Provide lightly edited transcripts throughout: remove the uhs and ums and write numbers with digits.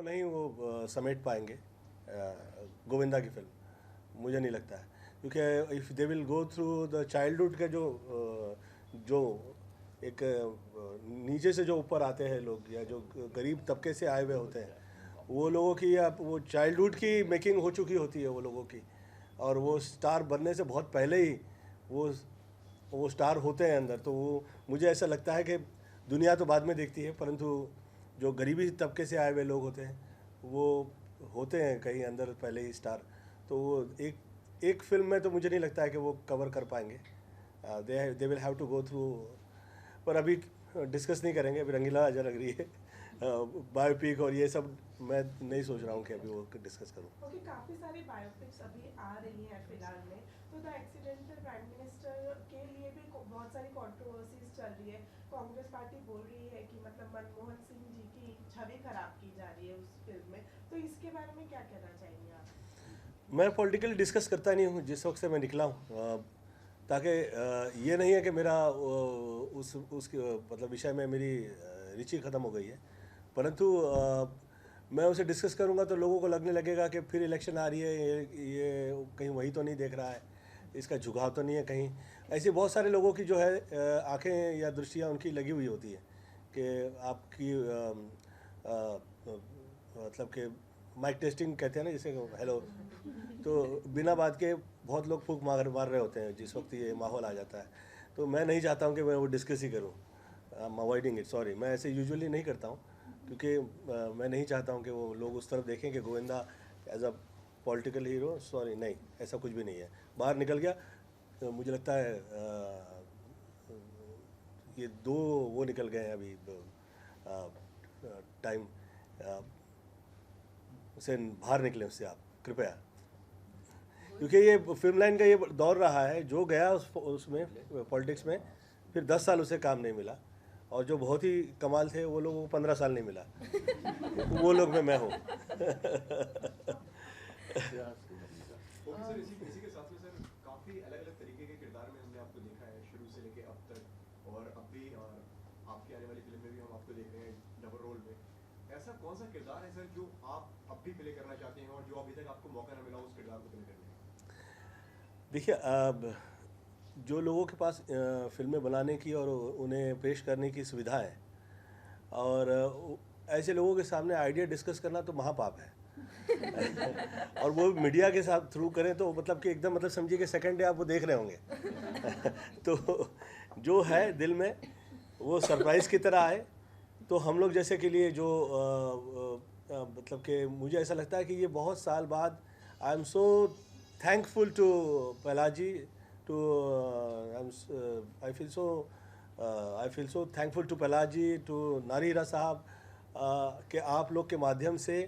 नहीं वो समेट पाएंगे गोविंदा की फिल्म, मुझे नहीं लगता है, क्योंकि if they will go through the childhood के जो एक नीचे से जो ऊपर आते हैं लोग, या जो गरीब तबके से आए हुए होते हैं, वो लोगों की अब वो चाइल्डहुड की मेकिंग हो चुकी होती है वो लोगों की, और वो स्टार बनने से बहुत पहले ही वो स्टार होते हैं अंदर। तो वो मुझे ऐसा लगता है कि दुनिया तो बाद में देखती है, परंतु जो गरीबी तबके से आए हुए लोग होते हैं वो होते हैं कहीं अंदर पहले ही स्टार। तो वो एक फिल्म में तो मुझे नहीं लगता है कि वो कवर कर पाएंगे। They will have to go through, पर अभी डिस्कस नहीं करेंगे, अभी रंगीला अजय लग रही है बायोपिक और ये सब मैं नहीं सोच रहा हूँ कि अभी वो डिस्कस करूँ। ओके, काफ़ी सारी बायोपिक्स अभी आ रही हैं फिलहाल में, तो द एक्सीडेंटल प्राइम मिनिस्टर के लिए भी बहुत सारी कंट्रोवर्सीज चल रही है। कांग्रेस पार्टी बोल रही है कि मतलब मनमोहन सिंह जी की छवि खराब की जा रही है उस फिल्म में, तो इसके बारे में क्या कहना चाहेंगे आप? मैं पॉलिटिकल डिस्कस करता नहीं हूँ जिस वक्त से मैं निकला हूँ, ताकि ये नहीं है कि मेरा उसके मतलब विषय में मेरी रुचि ख़त्म हो गई है, परंतु मैं उसे डिस्कस करूँगा तो लोगों को लगने लगेगा कि फिर इलेक्शन आ रही है, ये कहीं वही तो नहीं देख रहा है, इसका झुकाव तो नहीं है कहीं। ऐसे बहुत सारे लोगों की जो है आंखें या दृष्टियाँ उनकी लगी हुई होती है कि आपकी मतलब कि माइक टेस्टिंग कहते हैं ना, जैसे हेलो, तो बिना बात के बहुत लोग फूंक मार रहे होते हैं जिस वक्त ये माहौल आ जाता है। तो मैं नहीं चाहता हूँ कि मैं वो डिस्कस ही करूँ, I am avoiding it, sorry. मैं ऐसे यूजुअली नहीं करता हूँ, क्योंकि मैं नहीं चाहता हूँ कि वो लोग उस तरफ देखें कि Govinda as a political hero. Sorry, नहीं, ऐसा कुछ भी नहीं है। बाहर निकल गया तो मुझे लगता है ये दो वो निकल गए हैं अभी टाइम, उसे बाहर निकले उससे आप कृपया, क्योंकि ये फिल्म लाइन का ये दौर रहा है, जो गया उसमें पॉलिटिक्स में फिर 10 साल उसे काम नहीं मिला, और जो बहुत ही कमाल थे वो लोगों को 15 साल नहीं मिला वो लोग में मैं हूँ सर इसी के साथ में सर काफ़ी अलग अलग तरीके के किरदार में हमने आपको देखा है शुरू से लेके अब तक, और अब भी और आपकी आने वाली फिल्म में भी हम आपको देख रहे हैं डबल रोल में। ऐसा कौन सा किरदार है सर जो आप अब भी प्ले करना चाहते हैं और जो अभी तक आपको मौका ना मिला उस किरदार को प्ले करने का? देखिए, अब जो लोगों के पास फिल्में बनाने की और उन्हें पेश करने की सुविधा है, और ऐसे लोगों के सामने आइडिया डिस्कस करना तो महापाप है और वो मीडिया के साथ थ्रू करें तो मतलब कि एकदम मतलब समझिए कि सेकंड डे आप वो देख रहे होंगे तो जो है दिल में वो सरप्राइज़ की तरह आए, तो हम लोग जैसे के लिए जो मतलब कि मुझे ऐसा लगता है कि ये बहुत साल बाद I am so thankful to Pahlaji, to I feel so thankful to Pahlaji, to Nari Hira साहब, कि आप लोग के माध्यम से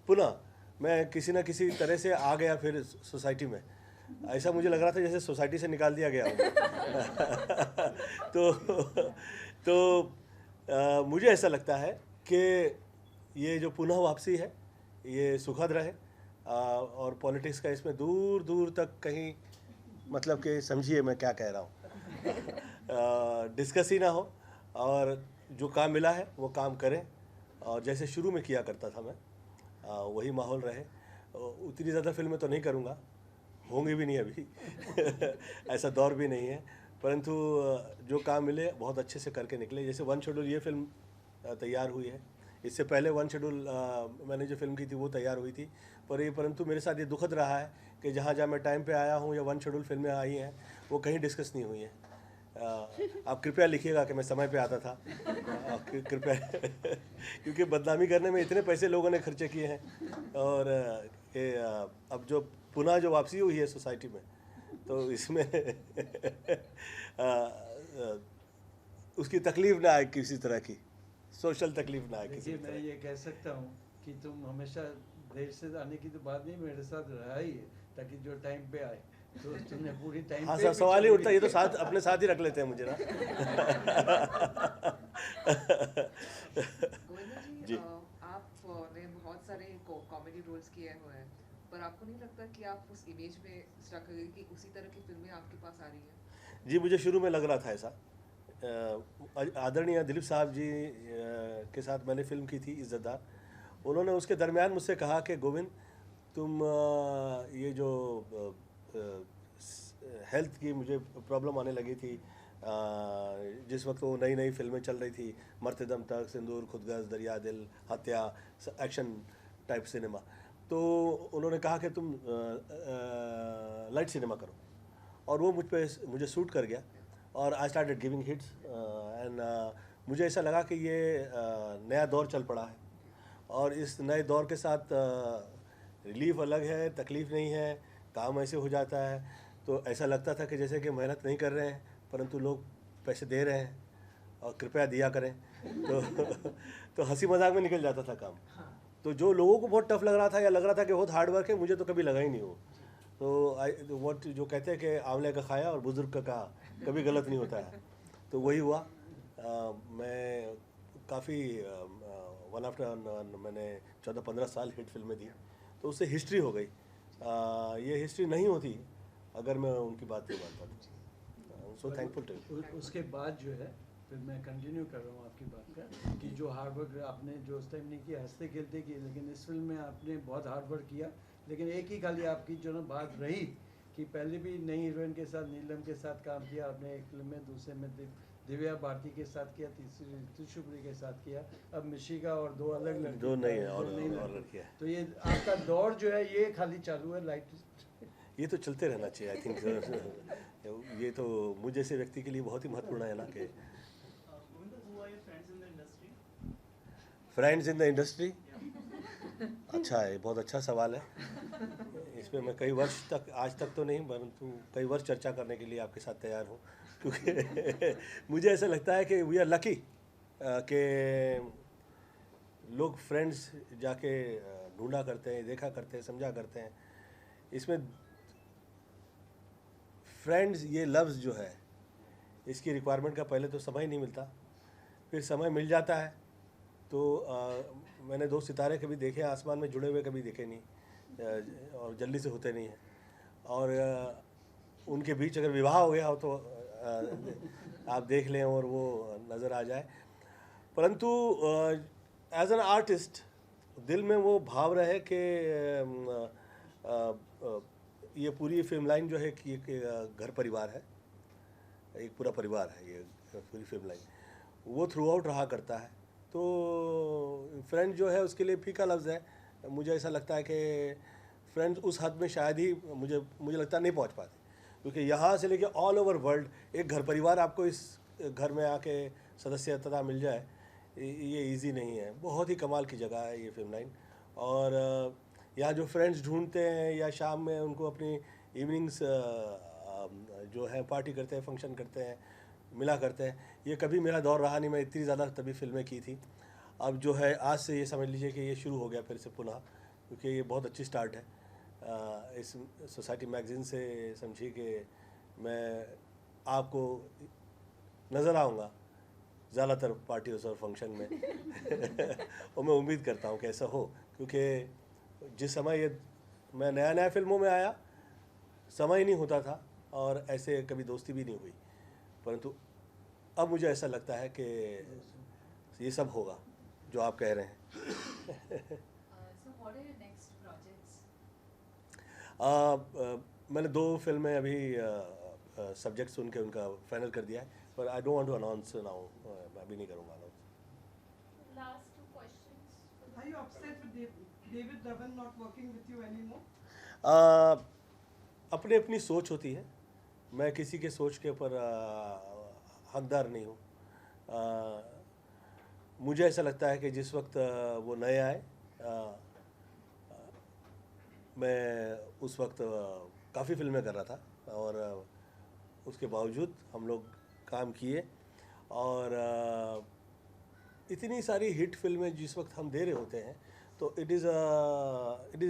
पुनः मैं किसी न किसी तरह से आ गया फिर सोसाइटी में। ऐसा मुझे लग रहा था जैसे सोसाइटी से निकाल दिया गया तो मुझे ऐसा लगता है कि ये जो पुनः वापसी है ये सुखद रहे, और पॉलिटिक्स का इसमें दूर दूर तक कहीं मतलब कि समझिए मैं क्या कह रहा हूँ डिस्कस ही ना हो, और जो काम मिला है वो काम करें, और जैसे शुरू में किया करता था मैं वही माहौल रहे। उतनी ज़्यादा फिल्में तो नहीं करूँगा, होंगी भी नहीं अभी ऐसा दौर भी नहीं है, परंतु जो काम मिले बहुत अच्छे से करके निकले। जैसे वन शेड्यूल ये फिल्म तैयार हुई है, इससे पहले वन शेड्यूल मैंने जो फिल्म की थी वो तैयार हुई थी, परंतु मेरे साथ ये दुखद रहा है कि जहाँ जहाँ मैं टाइम पे आया हूँ या वन शेड्यूल फिल्में आई हैं वो कहीं डिस्कस नहीं हुई हैं। आप कृपया लिखिएगा कि मैं समय पे आता था, कृपया क्योंकि बदनामी करने में इतने पैसे लोगों ने खर्चे किए हैं, और अब जो पुनः जो वापसी हुई है सोसाइटी में तो इसमें उसकी तकलीफ ना आए, किसी तरह की सोशल तकलीफ ना आए किसी देखिए, मैं तरह। ये कह सकता हूँ कि तुम हमेशा देर से आने की तो बात नहीं, मेरे साथ रहा ही है ताकि जो टाइम पे आए, तो तुमने पूरी टाइम हाँ पे सर, सवाल ही उठता है, ये तो साथ अपने साथ ही रख लेते हैं मुझे ना गोविंदा जी, जी। आपने बहुत सारे कॉमेडी रोल्स किए हुए हैं, पर आपको नहीं लगता कि आप उस इमेज में स्टक हो गए कि उसी तरह की फिल्में आपके पास आ रही हैं? जी, मुझे शुरू में लग रहा था ऐसा। आदरणीय दिलीप साहब जी के साथ मैंने फिल्म की थी इज़्ज़तदार, उन्होंने उसके दरमियान मुझसे कहा कि गोविंद तुम ये जो हेल्थ की मुझे प्रॉब्लम आने लगी थी, जिस वक्त वो नई नई फिल्में चल रही थी, मरते दम तक, सिंदूर, खुदगर्ज, दरिया दिल, हत्या, एक्शन टाइप सिनेमा, तो उन्होंने कहा कि तुम लाइट सिनेमा करो, और वो मुझे सूट कर गया और I started giving hits and मुझे ऐसा लगा कि ये नया दौर चल पड़ा है और इस नए दौर के साथ रिलीफ अलग है, तकलीफ़ नहीं है, काम ऐसे हो जाता है। तो ऐसा लगता था कि जैसे कि मेहनत नहीं कर रहे हैं परंतु लोग पैसे दे रहे हैं और कृपया दिया करें। तो तो हंसी मजाक में निकल जाता था काम। तो जो लोगों को बहुत टफ लग रहा था या लग रहा था कि बहुत हार्ड वर्क है, मुझे तो कभी लगा ही नहीं हो। तो वो जो कहते हैं कि आंवले का खाया और बुजुर्ग का कहा, कभी गलत नहीं होता है। तो वही हुआ। मैं काफ़ी वन आफ्टर मैंने 14-15 साल हिट फिल्में दी, तो उससे हिस्ट्री हो गई। ये हिस्ट्री नहीं होती अगर मैं उनकी बात नहीं मानता था। So thankful to you. उसके बाद जो है, फिर मैं कंटिन्यू कर रहा हूँ आपकी बात का, कि जो हार्ड वर्क आपने जो उस टाइम नहीं किया, हंसते खेलते किए, लेकिन इस फिल्म में आपने बहुत हार्ड वर्क किया। लेकिन एक ही खाली आपकी जो ना बात रही कि पहले भी नई हीरोइन के साथ, नीलम के साथ काम किया आपने एक फिल्म में, दूसरे में दिव्या भारती के साथ किया, तीसरी ऋतु शुक्ल के साथ किया, अब मिशिका और दो अलग लड़की, दो नहीं है और लड़कियाँ। तो ये आपका दौर जो है ये खाली चालू है, लाइट ये तो चलते रहना चाहिए। आई थिंक ये तो मुझ जैसे व्यक्ति के लिए बहुत ही महत्वपूर्ण है ना कि फ्रेंड्स इन द इंडस्ट्री। अच्छा है, बहुत अच्छा सवाल है। इसमें मैं कई वर्ष तक, आज तक तो नहीं परंतु कई वर्ष चर्चा करने के लिए आपके साथ तैयार हूँ, क्योंकि मुझे ऐसा लगता है कि वी आर लकी कि लोग फ्रेंड्स जाके ढूंढा करते हैं, देखा करते हैं, समझा करते हैं। इसमें फ्रेंड्स ये लफ्ज़ जो है, इसकी रिक्वायरमेंट का पहले तो समय नहीं मिलता, फिर समय मिल जाता है तो मैंने 2 सितारे कभी देखे आसमान में जुड़े हुए, कभी देखे नहीं और जल्दी से होते नहीं हैं। और उनके बीच अगर विवाह हो गया हो तो आप देख लें और वो नज़र आ जाए। परंतु एज एन आर्टिस्ट दिल में वो भाव रहे कि ये पूरी फिल्म लाइन जो है कि एक घर परिवार है, एक पूरा परिवार है ये पूरी फिल्म लाइन, वो थ्रू आउट रहा करता है। तो फ्रेंड जो है उसके लिए फीका लफ्ज़ है। मुझे ऐसा लगता है कि फ्रेंड्स उस हद में शायद ही मुझे लगता नहीं पहुंच पाते, क्योंकि यहाँ से लेके ऑल ओवर वर्ल्ड एक घर परिवार आपको इस घर में आके सदस्यता मिल जाए, ये इजी नहीं है। बहुत ही कमाल की जगह है ये फिल्म लाइन। और यहाँ जो फ्रेंड्स ढूंढते हैं या शाम में उनको अपनी इवनिंग्स जो है पार्टी करते हैं, फंक्शन करते हैं, मिला करते हैं, ये कभी मेरा दौर रहा नहीं। मैं इतनी ज़्यादा तभी फिल्में की थी। अब जो है आज से ये समझ लीजिए कि ये शुरू हो गया फिर से पुनः, क्योंकि ये बहुत अच्छी स्टार्ट है। इस सोसाइटी मैगज़ीन से समझिए कि मैं आपको नज़र आऊँगा ज़्यादातर पार्टियों और फंक्शन में और मैं उम्मीद करता हूँ कि ऐसा हो, क्योंकि जिस समय ये मैं नया फिल्मों में आया, समय ही नहीं होता था और ऐसे कभी दोस्ती भी नहीं हुई। परंतु अब मुझे ऐसा लगता है कि ये सब होगा जो आप कह रहे हैं। मैंने 2 फिल्में अभी सब्जेक्ट सुन के उनका फाइनल कर दिया है, पर I don't want to announce now. मैं अभी नहीं करूँगा announce. Last 2 questions. Are you upset with David Dhawan not working with you anymore? अपनी अपनी सोच होती है, मैं किसी के सोच के ऊपर हकदार नहीं हूँ। मुझे ऐसा लगता है कि जिस वक्त वो नए आए, मैं उस वक्त काफ़ी फिल्में कर रहा था और उसके बावजूद हम लोग काम किए और इतनी सारी हिट फिल्में जिस वक्त हम दे रहे होते हैं, तो it is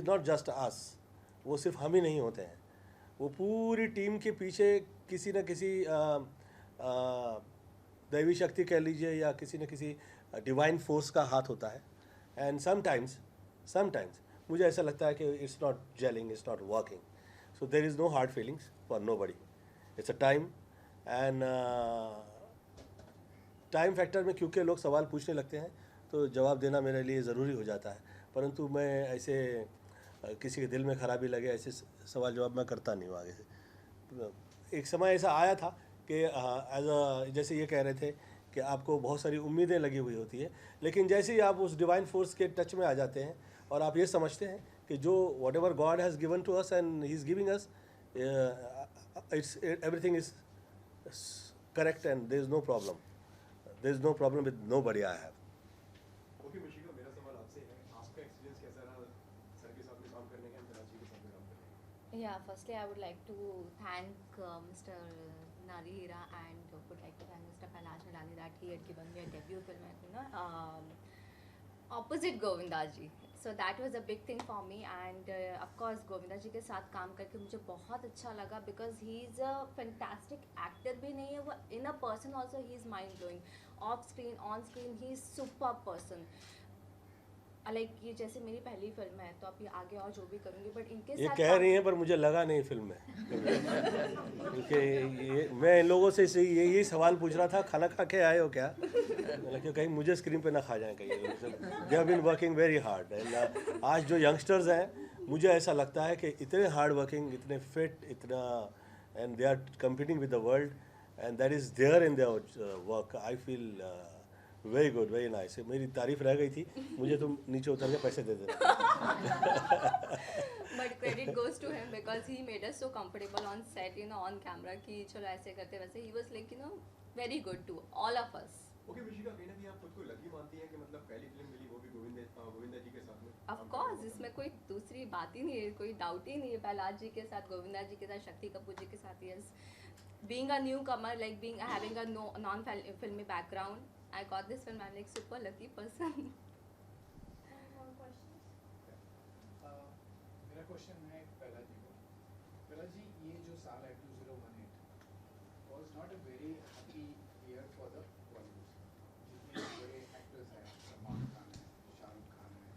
not just us. वो सिर्फ हम ही नहीं होते हैं, वो पूरी टीम के पीछे किसी न किसी दैवी शक्ति कह लीजिए या किसी न किसी डिवाइन फोर्स का हाथ होता है। एंड समटाइम्स मुझे ऐसा लगता है कि it's not jelling, it's not working, so there is no hard feelings for nobody. It's a time and time factor में क्योंकि लोग सवाल पूछने लगते हैं तो जवाब देना मेरे लिए ज़रूरी हो जाता है। परंतु मैं ऐसे किसी के दिल में खराबी लगे ऐसे सवाल जवाब मैं करता नहीं हूँ आगे से। एक समय ऐसा आया था कि जैसे ये कह रहे थे कि आपको बहुत सारी उम्मीदें लगी हुई होती है, लेकिन जैसे ही आप उस डिवाइन फोर्स के टच में आ जाते हैं और आप ये समझते हैं कि जो whatever God has given to us and he is giving us, it's everything is correct and there is no problem, there is no problem with nobody I have. Okay Mushika, मेरा सवाल आपसे है, आपका एक्सपीरियंस कैसा रहा sir के साथ में काम करने का, अंतर्राष्ट्रीय के साथ में काम करने का? Yeah, firstly, I would like to thank Mr. Nari Hira and would like to thank Mr. Kailash Nilani that he had given me a debut film, opposite Govinda ji. So that was a big thing for me, and of course Govinda ji के साथ काम करके मुझे बहुत अच्छा लगा because he is a fantastic actor भी नहीं है वो, in a person also he is mind blowing, off screen on screen he is super person. Like ये जैसे मेरी पहली फिल्म है तो अभी आगे और जो भी करूँगी, बट इनके ये साथ कह रही हैं पर मुझे लगा नहीं फिल्म में क्योंकि ये मैं इन लोगों से यही सवाल पूछ रहा था, खाना खा के आए हो क्या, मतलब कहीं मुझे स्क्रीन पे ना खा जाएं कहीं। They have been working very hard and आज जो यंगस्टर्स हैं मुझे ऐसा लगता है कि इतने हार्ड वर्किंग, इतने फिट, इतना, and they are competing with the world and that is there in their work. I feel very good, very nice. मेरी तारीफ रह गई थी, मुझे तुम नीचे उतर के पैसे दे देना। But credit goes to him because he made us so comfortable on set, on camera कि चलो ऐसे करते वैसे। He was like very good to all of us. Okay Mushika, कहीं ना कहीं आप खुद को लकी मानती हैं कि मतलब पहली फिल्म मिली वो भी गोविंदा जी के साथ में? ऑफ कोर्स, इसमें कोई दूसरी बात ही नहीं है, कोई डाउट ही नहीं है। कैलाश जी के साथ, गोविंदा जी के साथ, शक्ति कपूर जी के साथ। Yes, being a new Qamar, like being having a non फिल्मी background, I got this film. I'm like super lucky person. Any more questions? मेरा क्वेश्चन है पहला जी को। पहला जी, ये जो साल है 2018 was not a very happy year for the Bollywood. जितने बड़े एक्टर्स हैं, सलमान खान है, शाहरुख खान है,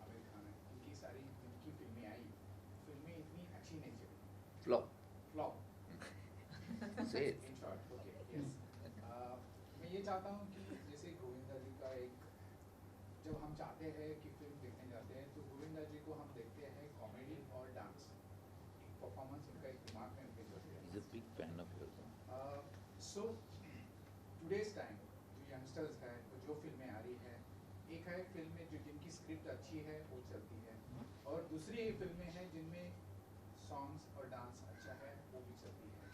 आमिर खान है, इनकी सारी जिनकी फिल्में आई, फिल्में इतनी अच्छी नहीं चली। Flop. Say it. In short, okay, yes. मैं ये चाहता हूँ कि जैसे गोविंदा जी का एक, जब हम चाहते हैं कि फिल्म देखने जाते हैं तो गोविंदा जी को हम देखते हैं कॉमेडी और डांस, एक परफॉर्मेंस उनका एक दिमाग में उनके चलते He's a big fan of yours. हैं। सो टुडेज टाइम जो यंगस्टर्स है वो जो फिल्में आ रही है, एक है फिल्में जो जिनकी स्क्रिप्ट अच्छी है वो चलती है, और दूसरी फिल्में हैं जिनमें सॉन्ग्स और डांस अच्छा है वो भी चलती है।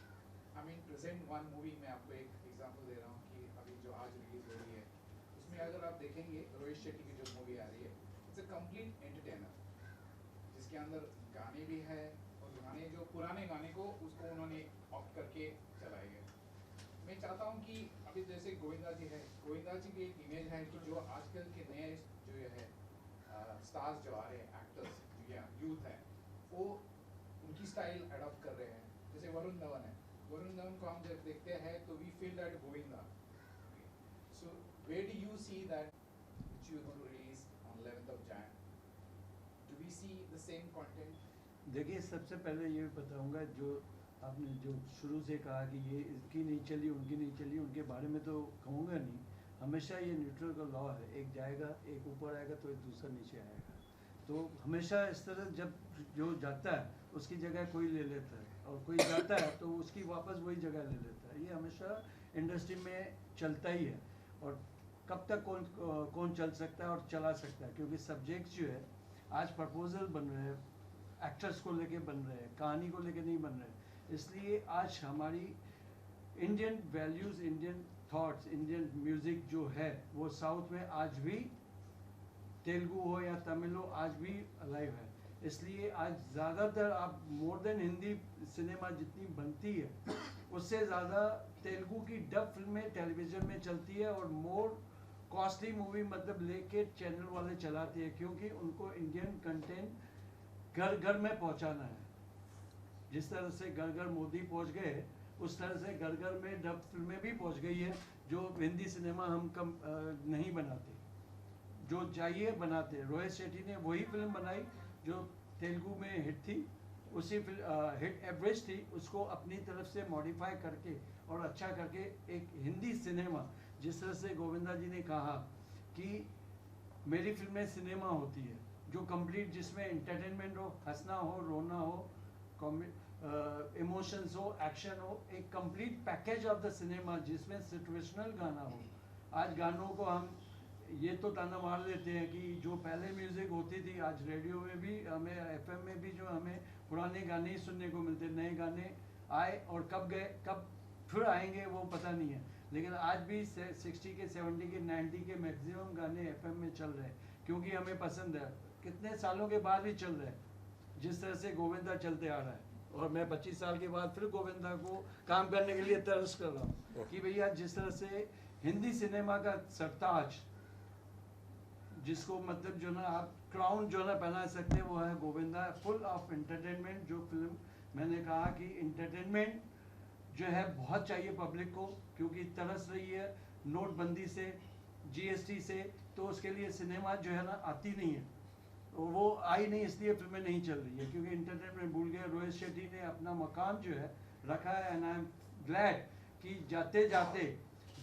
I mean present one movie, मैं आपको एक एग्जांपल दे रहा हूँ कि अभी जो आज रिलीज हो रही है उसमें अगर आप देखेंगे रोहित शेट्टी की जो मूवी आ रही है, इट्स अ कंप्लीट एंटरटेनर जिसके अंदर गाने भी है, और गाने जो पुराने गाने को उसको उन्होंने ऑप्ट करके चलाए गए। मैं चाहता हूँ कि अभी जैसे गोविंदा जी है, गोविंदा जी की एक इमेज है कि जो आजकल के नए जो है स्टार्स जो आ रहे हैं, एक्टर्स जो यूथ है, वो उनकी स्टाइल अडॉप्ट कर रहे हैं। जैसे वरुण धवन है, वरुण धवन को हम जब देखते हैं तो we feel that Govinda. So where do you see that which you going to release on 11th of Jan? Do we see the same content? देखिए, सबसे पहले ये बताऊंगा, जो आपने जो शुरू से कहा कि ये इसकी नहीं चली, उनकी नहीं चली, उनके बारे में तो कहूँगा नहीं। हमेशा ये न्यूट्रल का लॉ है, एक जाएगा, एक ऊपर आएगा तो एक दूसरा नीचे आएगा। तो हमेशा इस तरह जब जो जाता है उसकी जगह कोई ले लेता है, और कोई जाता है तो उसकी वापस वही जगह ले लेता है। ये हमेशा इंडस्ट्री में चलता ही है। और कब तक कौन चल सकता है और चला सकता है, क्योंकि सब्जेक्ट जो है आज प्रपोजल बन रहे हैं, एक्टर्स को लेके बन रहे हैं, कहानी को लेके नहीं बन रहे हैं। इसलिए आज हमारी Indian values, Indian thoughts, Indian music जो है वो साउथ में आज भी, तेलुगु हो या तमिल हो, आज भी अलाइव है। इसलिए आज ज़्यादातर आप मोर देन हिंदी सिनेमा जितनी बनती है उससे ज़्यादा तेलुगु की डब फिल्में टेलीविज़न में चलती है, और मोर कॉस्टली मूवी मतलब लेके चैनल वाले चलाते हैं, क्योंकि उनको इंडियन कंटेंट घर घर में पहुंचाना है। जिस तरह से घर घर मोदी पहुंच गए, उस तरह से घर घर में डब फिल्में भी पहुंच गई है, जो हिंदी सिनेमा हम कम नहीं बनाते, जो चाहिए बनाते। रोहित शेट्टी ने वही फिल्म बनाई जो तेलुगु में हिट थी, उसी हिट एवरेज थी, उसको अपनी तरफ से मॉडिफाई करके और अच्छा करके एक हिंदी सिनेमा, जिस तरह से गोविंदा जी ने कहा कि मेरी फिल्में सिनेमा होती है जो कंप्लीट, जिसमें एंटरटेनमेंट हो, हंसना हो, रोना हो, इमोशंस हो, एक्शन हो, एक complete package of the cinema जिसमें सिचुएशनल गाना हो। आज गानों को हम ये तो ताना मार देते हैं कि जो पहले म्यूज़िक होती थी, आज रेडियो में भी हमें, एफएम में भी जो हमें पुराने गाने ही सुनने को मिलते, नए गाने आए और कब गए, कब फिर आएंगे वो पता नहीं है। लेकिन आज भी 60 के, 70 के, 90 के मैक्सिमम गाने एफएम में चल रहे हैं क्योंकि हमें पसंद है। कितने सालों के बाद भी चल रहे हैं, जिस तरह से गोविंदा चलते आ रहा है। और मैं 25 साल के बाद फिर गोविंदा को काम करने के लिए तरस कर रहा हूँ कि भैया जिस तरह से हिंदी सिनेमा का सरताज, जिसको मतलब जो ना आप क्राउन जो ना पहना सकते हैं, वो है गोविंदा। Full of entertainment. जो फिल्म मैंने कहा कि एंटरटेनमेंट जो है बहुत चाहिए पब्लिक को, क्योंकि तरस रही है नोटबंदी से, जीएसटी से, तो उसके लिए सिनेमा जो है ना आती नहीं है, वो आई नहीं, इसलिए फिल्में नहीं चल रही है क्योंकि इंटरटेनमेंट भूल गए। रोहित शेट्टी ने अपना मकाम जो है रखा है एंड आई एम ग्लैड कि जाते जाते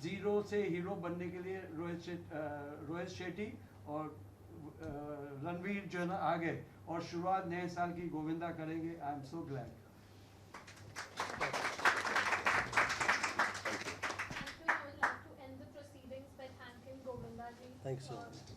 जीरो से हीरो बनने के लिए रोहित शेट्टी और रणवीर जो है ना आ गए और शुरुआत नए साल की गोविंदा करेंगे। आई am so glad. I would like to end the proceedings by thanking Govinda ji Thanks so for much.